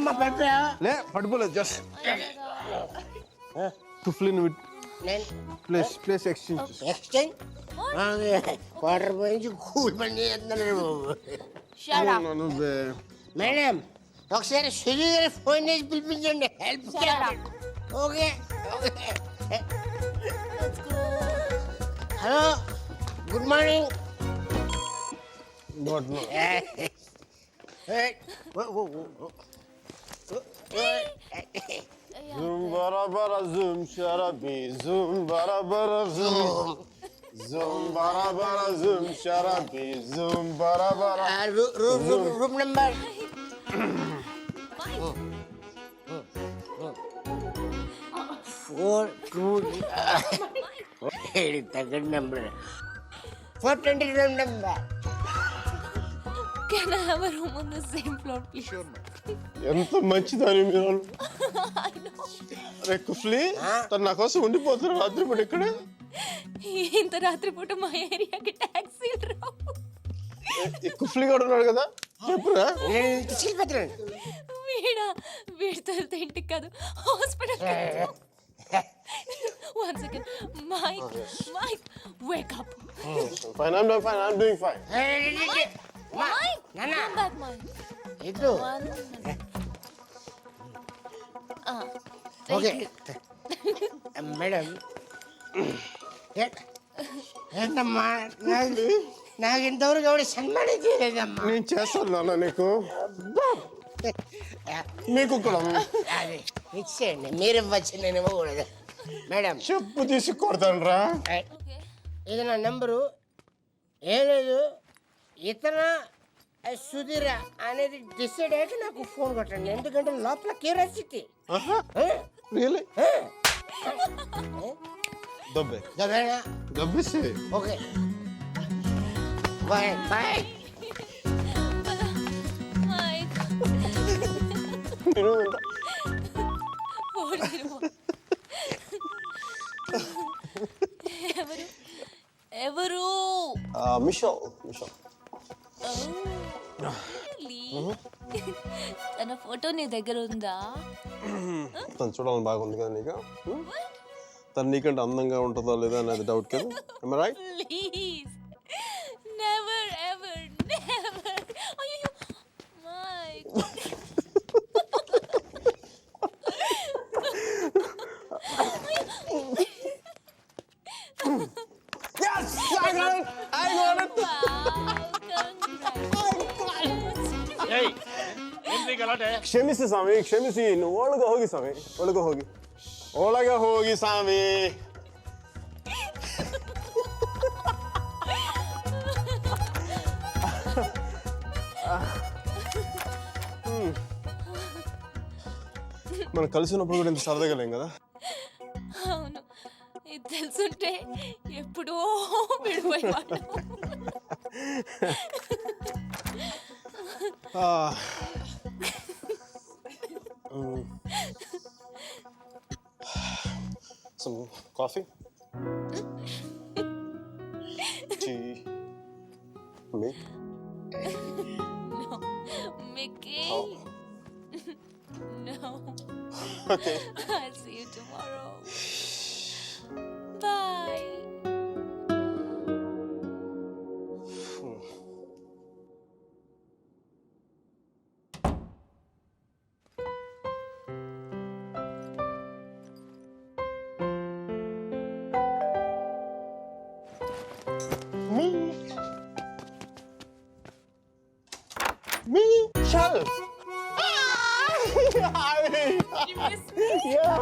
ఏందమ్మా పడిపోయావు? లే పడిపోలేదు జస్ట్ కుఫ్లిన్ with place exchange exchange water పోయించి కూల్ పని చేస్తున్నాడు బాబు. మేడం ఒకసారి సుజీ గారి ఫోన్ చేసి పిలిపించండి help. Okay hello good morning. Zoom bara bara zoom sharabi zoom bara bara zoom zoom bara bara zoom sharabi zoom bara bara room number four two తగ్గ number 420 room number. Can I have a room on the same floor, please? Sure, ఎంత మంచిదని మీరు. అరే కుఫ్లీ తను నా కోసం ఉండిపోతున్నారు రాత్రి పూట ఇక్కడ. ఇంత రాత్రి పూట మా ఏరియాకి టాక్సీలు రావు. కుఫ్లీ కూడా ఉన్నాడు కదా చెప్పురా. వీడితో వెళ్తే ఇంటికి కాదు hospital. One second. Mike, wake up. Fine, I'm doing fine. Mike, come back, Mike. ఇటు ఓకే మేడం. ఏంటమ్మా నాకు ఇంతవరకు ఎవరు సన్మానం చేయలేదమ్మా. నేను చేస్తాను నాన్న నీకు మీకు కూడా అది ఇచ్చేయండి, మీరు ఇవ్వచ్చు, నేను ఇవ్వకూడదు మేడం. చెప్పు తీసి కొడతాను రా. ఇది నా నెంబరు. ఏం లేదు, ఇతర సుధీర అనేది డిసైడ్ అయ్యాక నాకు ఫోన్ కొట్టండి, ఎందుకంటే లోపల క్యూరియాసిటీ. దబ్బేసి ఓకే బాయ్ బాయ్. Mike. ఎవరు? మిషో తన ఫోటో నీ దగ్గర ఉందా? తను చూడాలని బాగుంది కదా నీకు. తను నీకంటే అందంగా ఉంటుందా లేదా అనేది డౌట్ కదా. Right please never ever never. అయ్యో mic. Yes, I got it. ಕ್ಷಮಿಸಿ ಸ್ವಾಮಿ, ಕ್ಷಮಿಸಿ. ಒಳಗೆ ಹೋಗಿ ಸ್ವಾಮಿ, ಒಳಗೆ ಹೋಗಿ ಸ್ವಾಮಿ. మనం కలిసి ఉన్నప్పుడు కూడా ఇంత సరదాగా లేం కదా. అవును, ఇది తెలుసుంటే ఎప్పుడో విడిపోయేవాడు. Some coffee? Tea? Me? No, Mickey. Oh. No. Okay. I'll see you tomorrow. Bye. Me? Chal! You miss me? Yeah!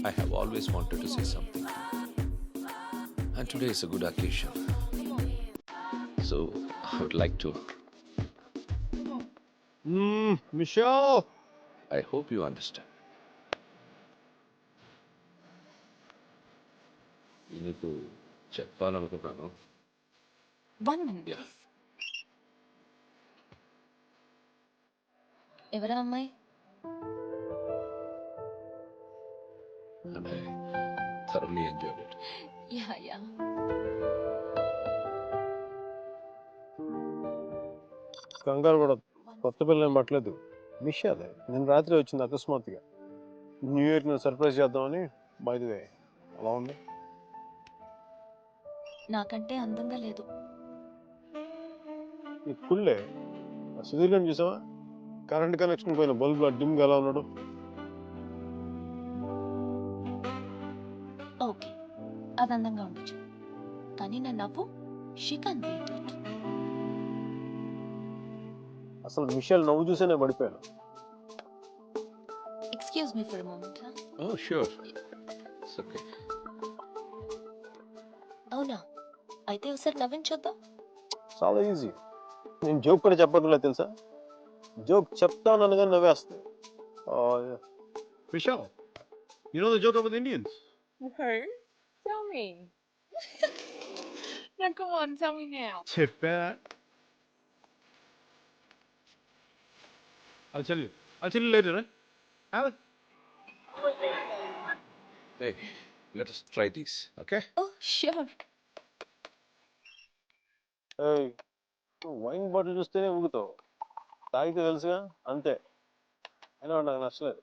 I have always wanted to say something. And today is a good occasion. So, I would like to. Michelle! I hope you understand. You need to check Panamakano. One minute. Yeah. ఎవరా అమ్మాయి? And I thoroughly enjoyed it. Yeah yeah కంగారు పడదు, కొత్త పిల్లలు ఏం పట్టలేదు. మిష్ అదే నేను రాత్రి వచ్చింది అకస్మాత్తుగా. న్యూ ఇయర్కి నేను సర్ప్రైజ్ చేద్దామని బయటదే. అలా ఉంది. నాకంటే అందంగా లేదు. ఈ కుళ్ళే సుధీర్ గారిని చూసావా? కరెంట్ కనెక్షన్ పోయిన బల్బ్ డిమ్గా ఎలా ఉన్నాడు. ఓకే, అది అందంగా ఉండొచ్చు, కానీ నా నవ్వు షీ కాన్ బీట్ ఇట్. అసలు మిషల్ నవ్వు చూసే నేను పడిపోయాను. Excuse me for moment. Oh, sure. It's okay. అవునా, అయితే ఒకసారి నవ్వించొద్దా? చాలా ఈజీ. నేను జోక్ కూడా చెప్పట్లేదు తెలుసా. జోక్ చెప్తాను అనగా నవ్వేస్తాయి. Michelle, you know the joke about the Indians? No. Tell me. No, come on, tell me now. చెప్పా. I'll tell you later, right? Alan? Hey, let us try these, okay? Oh sure. ఏయ్, నువ్వు wine bottle చూస్తేనే ఊగుతావు, తాగితే తెలుసుగా అంతే. అయినా నాకు నచ్చలేదు.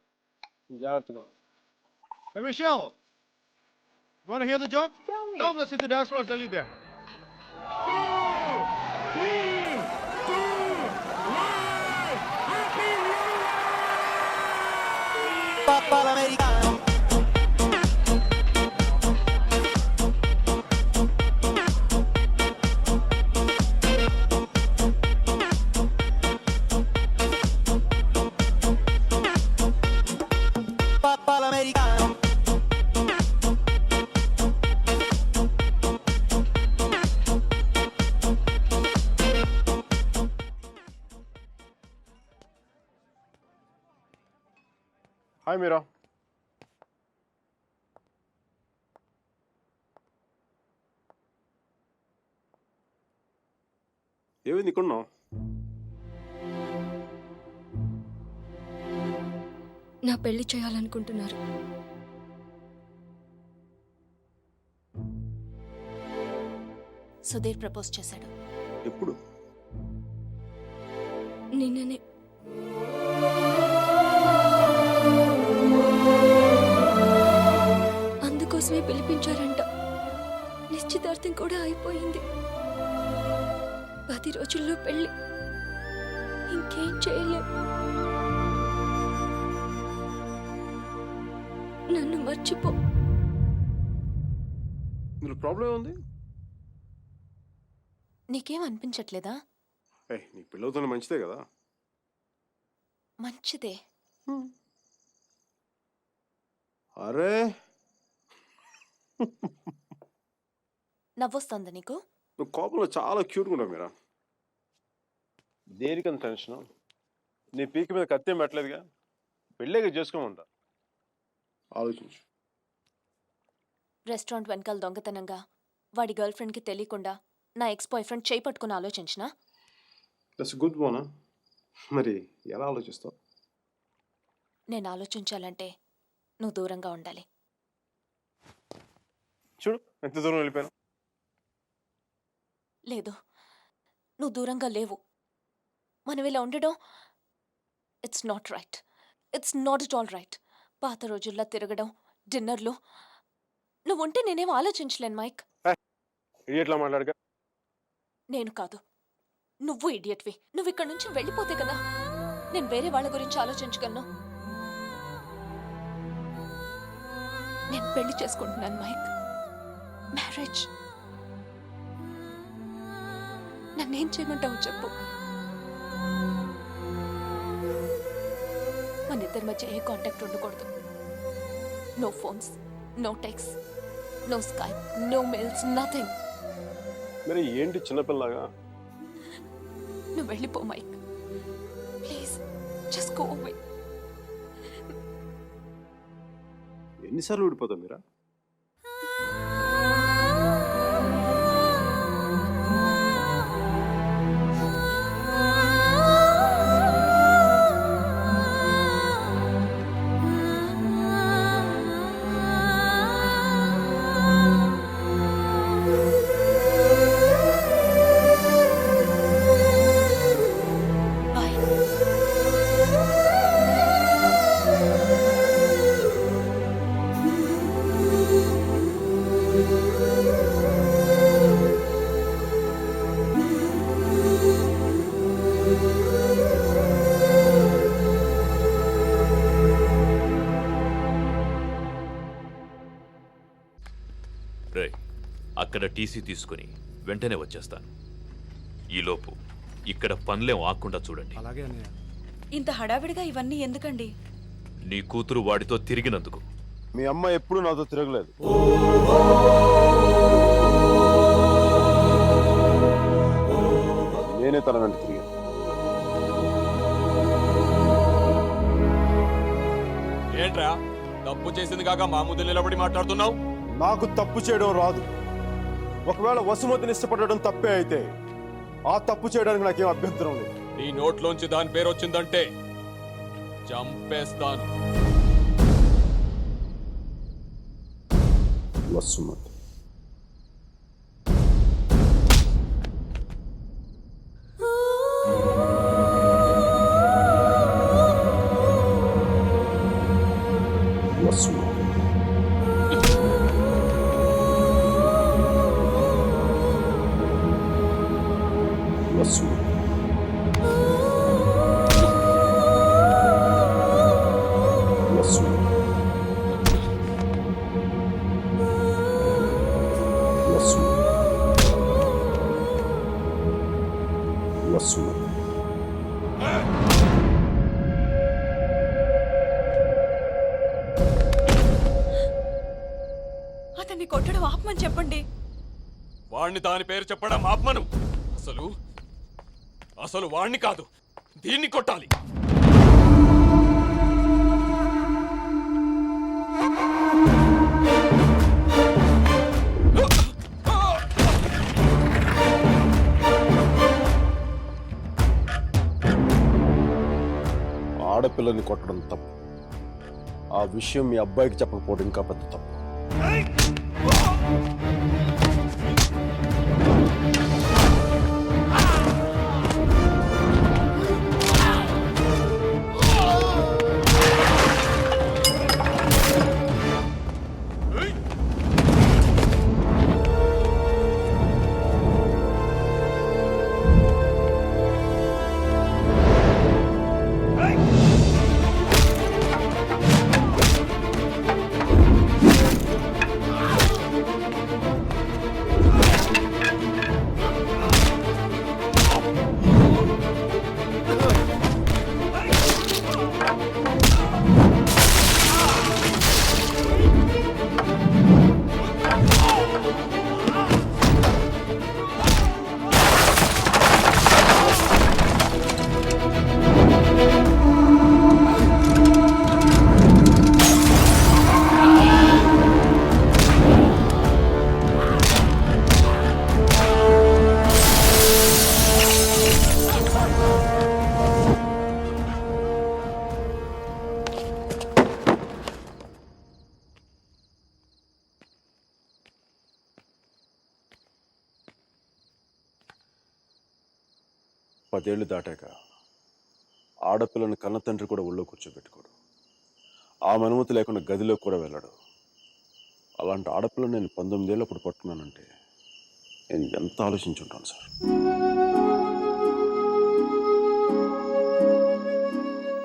జాగ్రత్తగా. Hey Michelle, you want to hear the joke? Tell me. Come, let's hit the dance floor. I'll tell you there. Hi Mira. ఏమైంది ఇక్కడ ఉన్నావు? నా పెళ్లి చేయాలనుకుంటున్నారు. సుధీర్ ప్రపోజ్ చేశాడు. ఎప్పుడు? నిన్ననే. అందుకోసమే పిలిపించారంట. నిశ్చితార్థం కూడా అయిపోయింది. 10 రోజుల్లో పెళ్లి. ఇంకేం చేయలేం. నన్ను మర్చిపో. ఇందులో ప్రాబ్లం ఏముంది? నీకేం అనిపించట్లేదా? నీకు పెళ్ళవుతున్న మంచిదే కదా. మంచిదే. అరే నవ్వొస్తుందా నీకు? నువ్వు కోపంలో చాలా క్యూట్గా ఉంటావు మీరా. దేనికంత టెన్షన్? నీ పీక మీద కత్తేం పెట్టలేదుగా. పెళ్ళేగా చేసుకోమంటా. ఆలోచించు. రెస్టారెంట్ వెనకాల దొంగతనంగా వాడి గర్ల్ ఫ్రెండ్కి తెలియకుండా నా ఎక్స్ బాయ్ ఫ్రెండ్ చేయి పట్టుకుని ఆలోచించినా? దట్స్ గుడ్ బోనా. మరి ఎలా ఆలోచిస్తావు? నేను ఆలోచించాలంటే నువ్వు దూరంగా ఉండాలి. చూడు ఎంత దూరం వెళ్ళిపోయాను. లేదు, నువ్వు దూరంగా లేవు. మనం ఇలా ఉండడం it's not right. It's not it all right. పాత రోజుల్లో తిరగడం, డిన్నర్లు, నువ్వు ఉంటే నేనేం ఆలోచించలేను మైక్. ఇడియట్లా మాట్లాడగా. నేను కాదు, నువ్వు ఇడియట్వి. నువ్వు ఇక్కడ నుంచి వెళ్ళిపోతే కదా నేను వేరే వాళ్ళ గురించి ఆలోచించగలను. నేను పెళ్లి చేసుకుంటున్నాను మైక్. మ్యారేజ్. నన్నేం చేయమంటావు చెప్పు. మన ఇద్దరి మధ్య ఏ కాంటాక్ట్ ఉండకూడదు. No phones, no text, no Skype, no mails, nothing. మరి ఏంటి చిన్నపిల్లగా? నువ్వు వెళ్ళిపో Mike. Please just go away. ఎన్నిసార్లు ఊడిపోతావు మీరా? అక్కడ టీసీ తీసుకుని వెంటనే వచ్చేస్తాను. ఈలోపు ఇక్కడ పనులేం ఆకుండా చూడండి. ఇంత హడావిడిగా ఇవన్నీ ఎందుకండి? నీ కూతురు వాడితో తిరిగినందుకు. మీ అమ్మ ఎప్పుడు నాతో తిరగలేదు. నేనే తన వెంట తిరిగాను. ఏంట్రా తప్పు చేసింది కాక మా ముందు నిలబడి మాట్లాడుతున్నావు? నాకు తప్పు చేయడం రాదు. ఒకవేళ వసుమతిని ఇష్టపడడం తప్పే అయితే ఆ తప్పు చేయడానికి నాకేం అభ్యంతరం లేదు. నీ నోట్లోంచి దాని పేరు వచ్చిందంటే చంపేస్తాను. వసుమతి వసుమతి వసుమతి వసుమతి వసుమతి. అతన్ని కొట్టడం ఆపమని చెప్పండి. వాణ్ణి దాని పేరు చెప్పడం ఆత్మను. అసలు వాణ్ణి కాదు, దీన్ని కొట్టాలి. ఆడపిల్లని కొట్టడం తప్పు. ఆ విషయం మీ అబ్బాయికి చెప్పకపోవడం ఇంకా పెద్ద తప్పు. పదేళ్లు దాటాక ఆడపిల్లని కన్న తండ్రి కూడా ఒళ్ళో కూర్చోబెట్టుకోడు. ఆమె అనుమతి లేకుండా గదిలోకి కూడా వెళ్ళాడు. అలాంటి ఆడపిల్లని నేను 19 ఏళ్ళప్పుడు పట్టుకున్నానంటే నేను ఎంత ఆలోచించుంటాను సార్.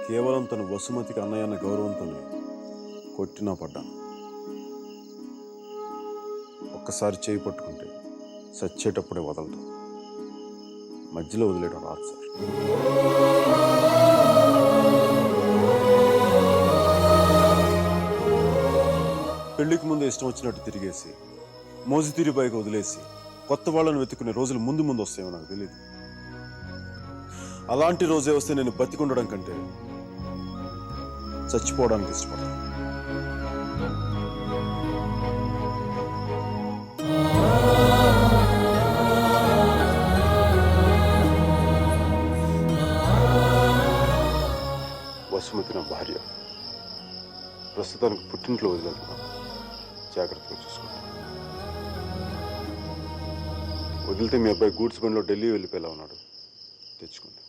కేవలం తన వసుమతికి అన్నయ్య అన్న గౌరవంతోనే కొట్టినా పడ్డాను. ఒక్కసారి చేయి పట్టుకుంటే చచ్చేటప్పుడే వదలదు. మధ్యలో వదిలేయడం రాదు సార్. పెళ్లికి ముందు ఇష్టం వచ్చినట్టు తిరిగేసి మోజు తీరి పైకి వదిలేసి కొత్త వాళ్ళని వెతుకునే రోజులు ముందు ముందు వస్తాయో నాకు తెలియదు. అలాంటి రోజే వస్తే నేను బతికుండడం కంటే చచ్చిపోవడానికి ఇష్టపడతాను. వసుమతి నా భార్య. ప్రస్తుతానికి పుట్టింట్లో వదిలేస్తున్నాను. జాగ్రత్తగా చూసుకుంటాను. వదిలితే మీ అబ్బాయి గూడ్స్ బండిలో ఢిల్లీ వెళ్ళిపోయేలా ఉన్నాడు. తెచ్చుకోండి.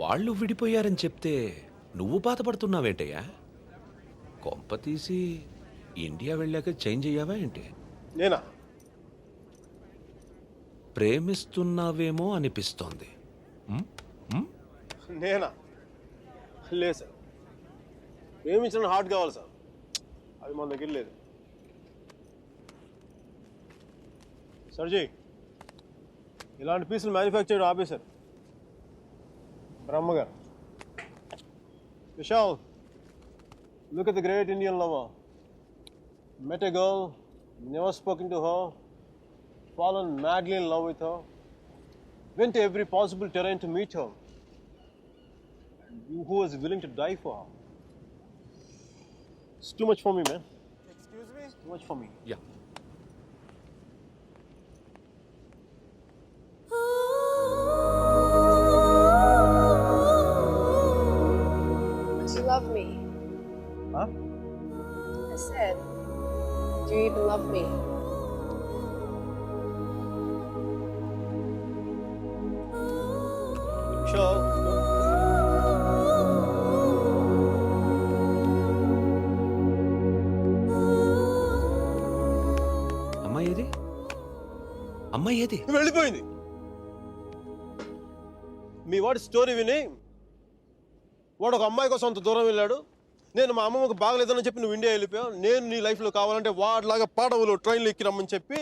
వాళ్ళు విడిపోయారని చెప్తే నువ్వు బాధపడుతున్నావేంటయ్యా? కొంప తీసి ఇండియా వెళ్ళాక చేంజ్ అయ్యావా ఏంటి? నేనా? ప్రేమిస్తున్నావేమో అనిపిస్తోంది. నేనా? లేదు సార్, ప్రేమించిన హార్ట్ కావాలి సార్, అది మన దగ్గర లేదు. సర్జీ, ఇలాంటి పీసులు మ్యానుఫ్యాక్చర్ ఆపేశారు బ్రహ్మగారు. Vishal, look at the great Indian lover. Met a girl, never spoken to her, fallen madly in love with her, went to every possible terrain to meet her, and who was willing to die for her. It's too much for me, man. Excuse me? It's too much for me. Yeah. Do you love me? Huh? I said, do you even love me? Vishal. అమ్మాయి ఏది? అమ్మాయి ఏది? వెళ్ళిపోయింది. మీ వాడి story విని వాడు ఒక అమ్మాయి కోసం అంత దూరం వెళ్ళాడు. నేను మా అమ్మమ్మకు బాగలేదని చెప్పి నువ్వు ఇండియా వెళ్ళిపోయావు. నేను నీ లైఫ్లో కావాలంటే వాడిలాగా పాడవులు ట్రైన్లో ఎక్కి రమ్మని చెప్పి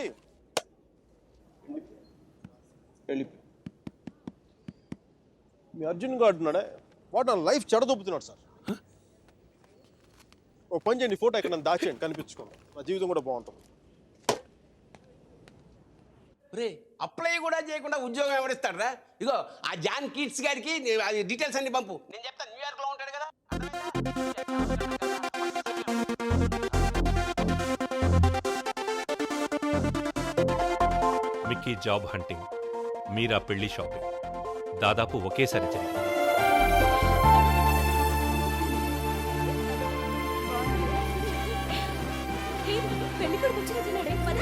వెళ్ళిపోయి మీ అర్జున్ గారు అంటున్నాడే, వాడు నా లైఫ్ చెడదొప్పుతున్నాడు సార్. ఓ పని చేయండి, ఫోటో ఇక్కడ నన్ను దాచేయండి, కనిపించుకోండి, నా జీవితం కూడా బాగుంటుంది. రే అప్లై కూడా చేయకుండా ఉద్యోగం ఎవరిస్తాడరా? ఇగో ఆ జాన్ కిడ్స్ గారికి డీటెయిల్స్ అన్ని పంపు, నేను చెప్తాను. న్యూయార్క్ లో ఉంటాడు కదా. మిక్కీ జాబ్ హంటింగ్, మీరా పెళ్లి షాపింగ్ దాదాపు ఒకేసారి జరిగింది. పెళ్లి కొడుకు వచ్చినట్టున్నాడే, పద.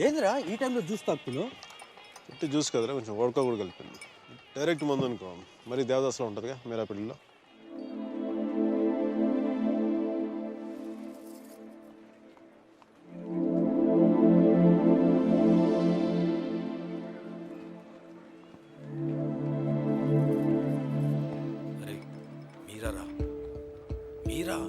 ఏంద్రా ఈ టైంలో జ్యూస్ తాగుతున్నావు? అంటే జ్యూస్ కదరా, కొంచెం వడక కూడా కలిపింది. డైరెక్ట్ మందు అనుకో మరి దేవదాస్లో ఉంటుందిగా మీరా పెళ్ళిలో. మీరా మీరా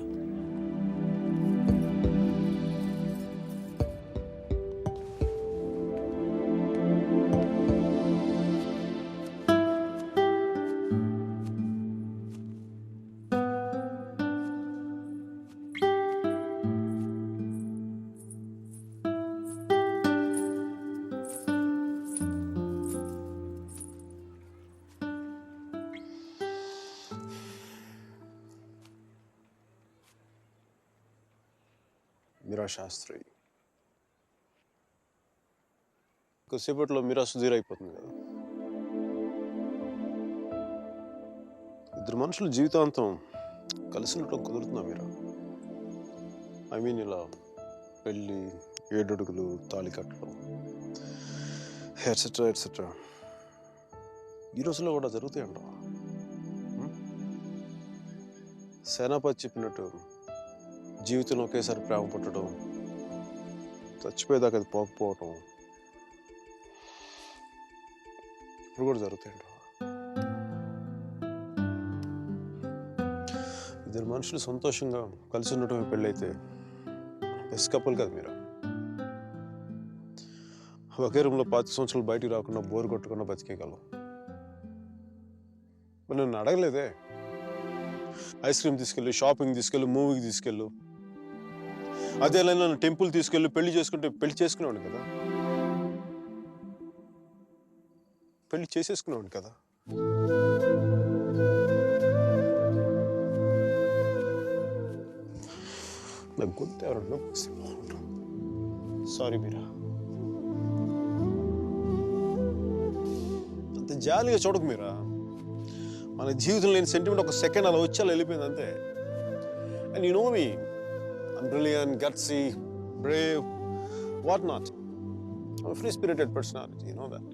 మీరా శాస్త్రి కొద్దిసేపట్లో మీరా సుధీర్ అయిపోతుంది కదా. ఇద్దరు మనుషులు జీవితాంతం కలిసి ఉండటం కుదురుతుందా మీరా? ఐ మీన్ ఇలా పెళ్ళి, 7 అడుగులు, తాళి కట్టడం, ఎట్సెట్రా ఎట్సెట్రా ఈ రోజుల్లో కూడా జరుగుతాయంటావా? సేనాపతి చెప్పినట్టు జీవితంలో ఒకేసారి ప్రేమ పుట్టడం, చచ్చిపోయేదాకా అది పోకపోవటం ఇప్పుడు కూడా జరుగుతాయంట. ఇద్దరు మనుషులు సంతోషంగా కలిసి ఉండటమే పెళ్ళైతే బెస్ట్ కపుల్ కదా మీరు. ఒకే రూమ్లో 25 సంవత్సరాలు బయటికి రాకుండా బోర్ కొట్టకుండా బతికేయగలం. మరి నన్ను అడగలేదే, ఐస్ క్రీమ్ తీసుకెళ్ళు, షాపింగ్ తీసుకెళ్ళు, మూవీకి తీసుకెళ్ళు, అదే నన్ను టెంపుల్ తీసుకెళ్ళి పెళ్లి చేసుకుంటే పెళ్లి చేసుకునేవాడు కదా, పెళ్లి చేసేసుకునేవాడు కదా. నాకు గొంతు ఎవరన్నా సారీ మీరా. జాలిగా చూడకు మీరా. మన జీవితంలో లేని సెంటిమెంట్ ఒక సెకండ్ అలా వచ్చి అలా వెళ్ళిపోయింది అంతే. And you know me, I'm brilliant, gutsy, Brave, what not. I'm a free-spirited personality, you know that.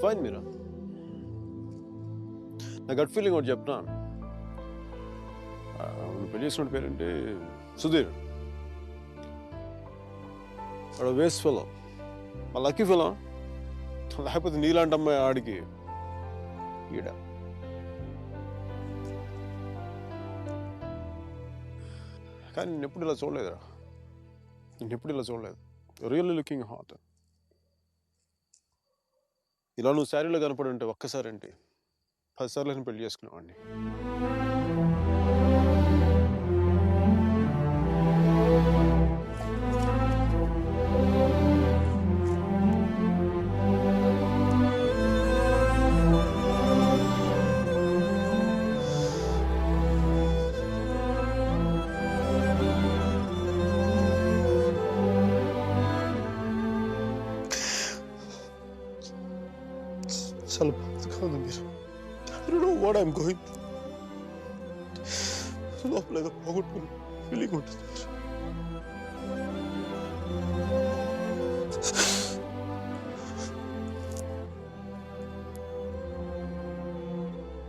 Fine, Mira. నా గట్ ఫీలింగ్ ఒకటి చెప్తున్నా. నువ్వు పెళ్లి చేసిన పేరేంటి? సుధీర్. వాడు వేస్ట్ ఫెలో, మా లక్కీ ఫెలో. లేకపోతే నీలాంటి అమ్మాయి ఆడికి ఈడ. కానీ నేను ఎప్పుడు ఇలా చూడలేదురా, నేను ఎప్పుడు ఇలా చూడలేదు. Really looking hot. ఇలా నువ్వు శారీలో కనపడి ఉంటే ఒక్కసారి ఏంటి 10 సార్లు నేను పెళ్లి చేసుకునేవాడిని. చాలా బాధగా ఉంది మీరు. I don't know what I'm going through. లోపల ఏదో పోగొట్టుకుని ఫీలింగ్ ఉంటుంది.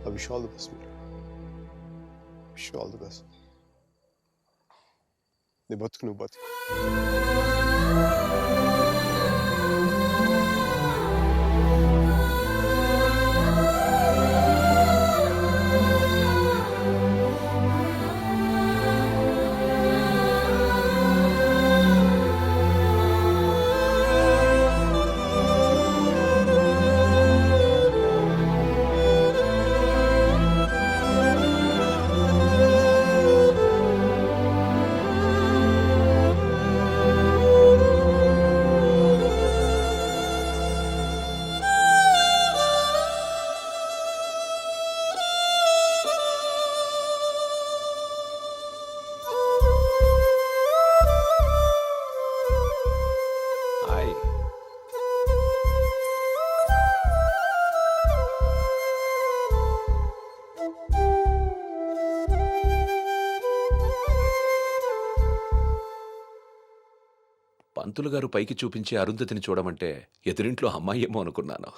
I wish you all the best, Mira. Wish you all the best. నీ బతుకు నువ్వు బతుకు. పంతులు గారు పైకి చూపించి అరుంధతిని చూడమంటే ఎదురింట్లో అమ్మాయి ఏమో అనుకున్నాను.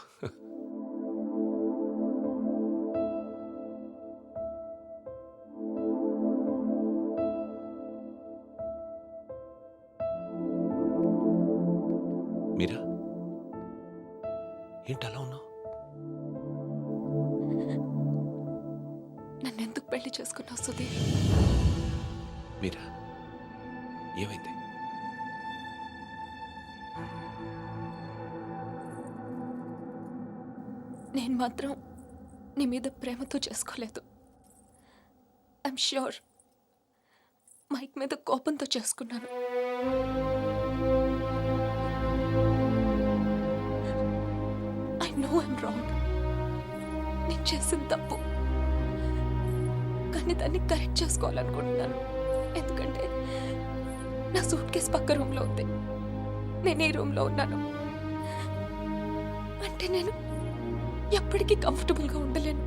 మీరా ఏంటి అలా ఉన్నావు? నన్నెందుకు పెళ్లి చేసుకున్నావు సుధీర్? మీరా ఏమైంది? నేను మాత్రం నీ మీద ప్రేమతో చేసుకోలేదు. ఐఎమ్ ష్యూర్ మైక్ మీద కోపంతో చేసుకున్నాను. I know I'm wrong. నేను చేసిన తప్పు, కానీ దాన్ని కరెక్ట్ చేసుకోవాలనుకుంటున్నాను. ఎందుకంటే నా సూట్ కేసు పక్క రూమ్లో ఉంది, నేను ఈ రూమ్లో ఉన్నాను. అంటే నేను ఎప్పటికీ కంఫర్టబుల్గా ఉండలేను.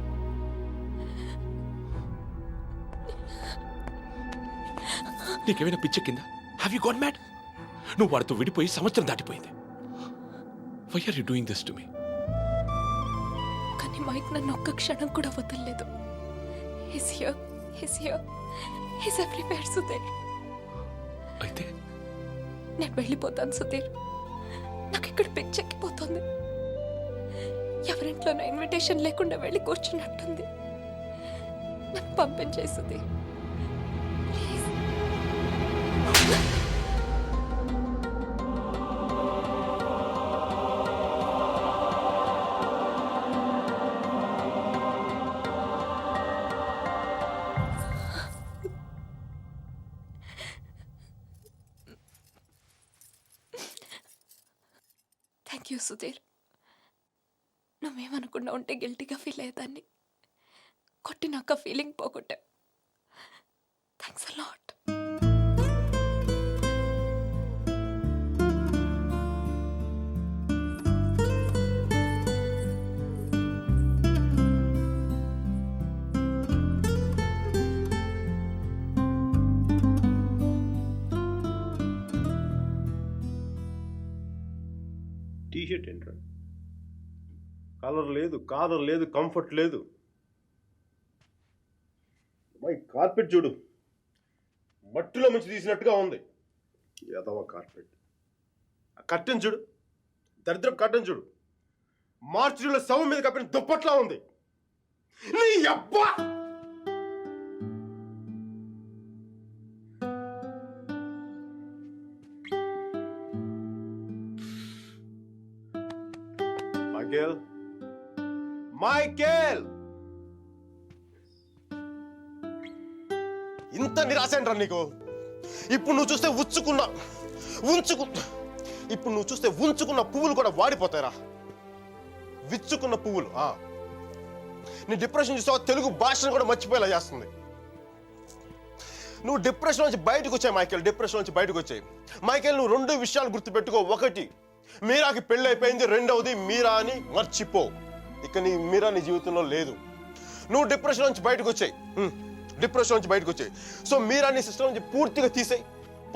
నీకేమైనా పిచ్చెక్కిందా? Have you got mad? నువ్వు వాడితో విడిపోయి సంవత్సరం దాటిపోయింది. Why are you doing this to me? కానీ మైక్ నన్ను ఒక్క క్షణం కూడా వదలలేదు. He's here, he's everywhere, Sudheer. అయితే నేను వెళ్ళిపోతాను సుధీర్. నాకు ఇక్కడ పిచ్చెక్కిపోతుంది. ఎవరింట్లోనో ఇన్విటేషన్ లేకుండా వెళ్ళి కూర్చున్నట్టుంది. నన్ను పంపించేయి సుధీర్. Thank you Sudhir. నువ్వేమనుకున్నా ఉంటే గిల్టీగా ఫీల్ అయ్యేదాన్ని. కొట్టినాక ఫీలింగ్ పోగొట్టా. Thanks a lot. టీషర్ట్ ఏంట్రా? కలర్ లేదు, కాలర్ లేదు, కంఫర్ట్ లేదు. మై కార్పెట్ చూడు, మట్టిలో నుంచి తీసినట్టుగా ఉంది. ఏదవ కార్పెట్. ఆ కట్టెన్ చూడు, దరిద్రపు కట్టెన్ చూడు, మార్చిలో శవం మీద కప్పిన దుప్పట్లా ఉంది. నీ అబ్బా! మైకేల్, ఇంత నిరాశ ఏంట్రా నీకు? ఇప్పుడు నువ్వు చూస్తే ఉంచుకున్న పువ్వులు కూడా వాడిపోతాయిరా. విచ్చుకున్న పువ్వులు. నీ డిప్రెషన్ చూసావా? తెలుగు భాషను కూడా మర్చిపోయేలా చేస్తుంది. నువ్వు డిప్రెషన్ నుంచి బయటకు వచ్చాయి మైకేల్, డిప్రెషన్ నుంచి బయటకు వచ్చాయి. మైకేల్, నువ్వు 2 విషయాలు గుర్తుపెట్టుకో. 1, మీరాకి పెళ్ళి అయిపోయింది. 2వది, మీరా అని మర్చిపో. ఇక మీరా నీ జీవితంలో లేదు. నువ్వు డిప్రెషన్ నుంచి బయటకు వచ్చాయి. సో మీరా నీ సిస్టమ్ నుంచి పూర్తిగా తీసేయి.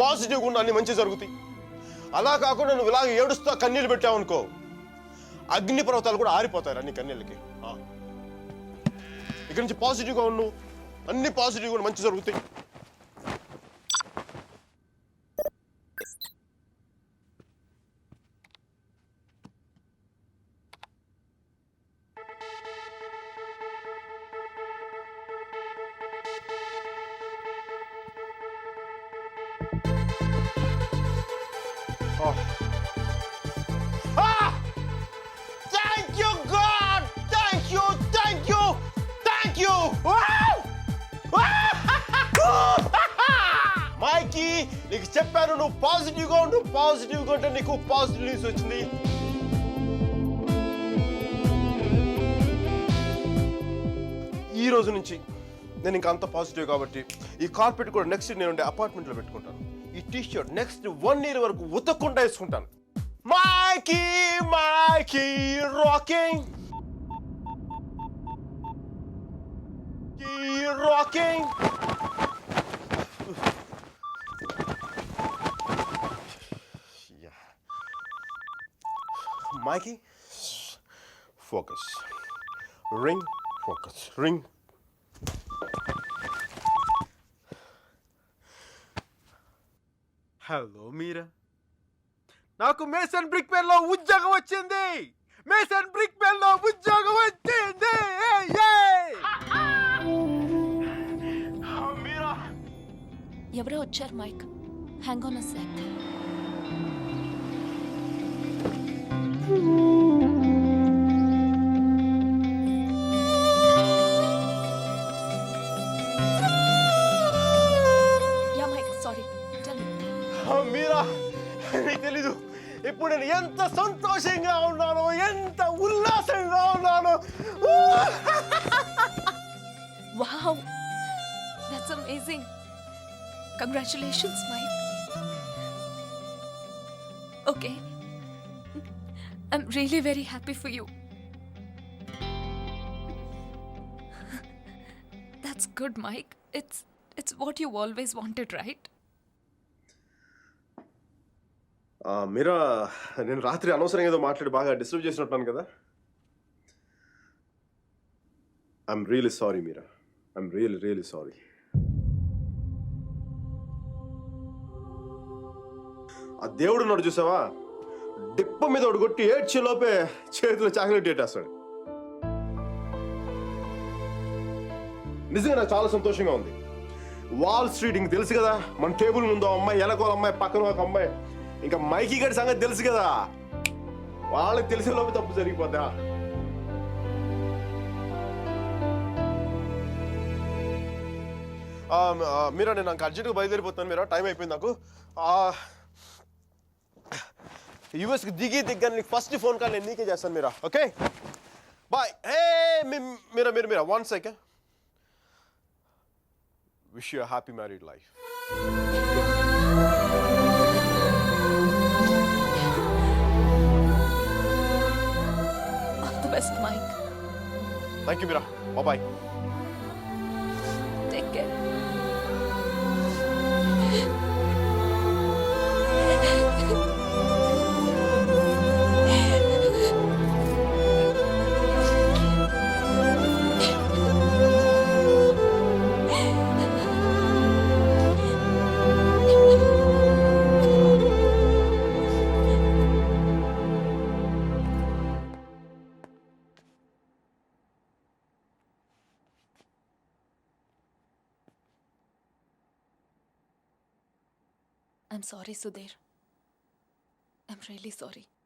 పాజిటివ్గా ఉన్న అన్ని మంచి జరుగుతాయి. అలా కాకుండా నువ్వు ఇలాగ ఏడుస్తా కన్నీళ్ళు పెట్టావు అనుకో, అగ్ని పర్వతాలు కూడా ఆరిపోతాయి నీ కన్నీళ్ళకి. ఇక్కడి నుంచి పాజిటివ్గా ఉండు, అన్ని పాజిటివ్గా ఉండి మంచి జరుగుతాయి. Thank you, God! Thank you! మైకీ, నీకు చెప్పాను నువ్వు పాజిటివ్గా ఉండు. పాజిటివ్గా ఉంటే నీకు పాజిటివ్ న్యూస్ వచ్చింది. ఈ రోజు నుంచి నేను ఇంకా అంత పాజిటివ్ కాబట్టి ఈ కార్పెట్ కూడా నెక్స్ట్ నేను ఉండే అపార్ట్మెంట్లో పెట్టుకుంటాను. ఈ టీషర్ట్ నెక్స్ట్ 1 year వరకు ఉతకకుండా వేసుకుంటాను. Mikey rocking, Mikey focus, ring focus, ring. Hello Meera, నాకు మేసన్ బ్రిక్ పెన్లో ఉద్యోగం వచ్చింది. మీరా, ఎవరో వచ్చారు Mike. Hang on a sec. Ya Mike, sorry, tell me. Meera, నీకు తెలీదు ఇప్పుడు నేను ఎంత సంతోషంగా ఉన్నానో, ఎంత ఉల్లాసంగా ఉన్నానో. Wow, that's amazing. Congratulations, Mike. Okay, I'm really very happy for you. That's good, Mike. It's what you always wanted, right? మీరా, నేను రాత్రి అనవసరంగా ఏదో మాట్లాడి బాగా డిస్టర్బ్ చేసినట్టున్నాను కదా. I'm really sorry Meera, I'm really sorry. ఆ దేవుడు ఉన్నాడు చూసావా, డిప్ప మీద ఒకటి కొట్టి ఏడ్చేలోపే చేతిలో చాక్లెట్ ఏటేస్తాడు. నిజంగా నాకు చాలా సంతోషంగా ఉంది. వాల్ స్ట్రీట్ ఇంక తెలుసు కదా, మన టేబుల్ ముందు అమ్మాయి, ఎలకోల అమ్మాయి, పక్కన ఒక అమ్మాయి, ఇంకా మైకీ గారి సంగతి తెలుసు కదా, వాళ్ళకి తెలిసే లోపు తప్పు జరిగిపోద్దా. మీరా, నేను నాకు అర్జెంట్గా బయలుదేరిపోతాను. మీరా, టైం అయిపోయింది నాకు. యూఎస్కి దిగ్గా నీకు ఫస్ట్ ఫోన్ కాల్ నేను నీకే చేస్తాను Meera. Okay, bye. Meera 1 second. Wish you happy married life. All the best, Mike. Thank you, Mira. Bye-bye. Take care. I'm sorry Sudheer. I'm really sorry.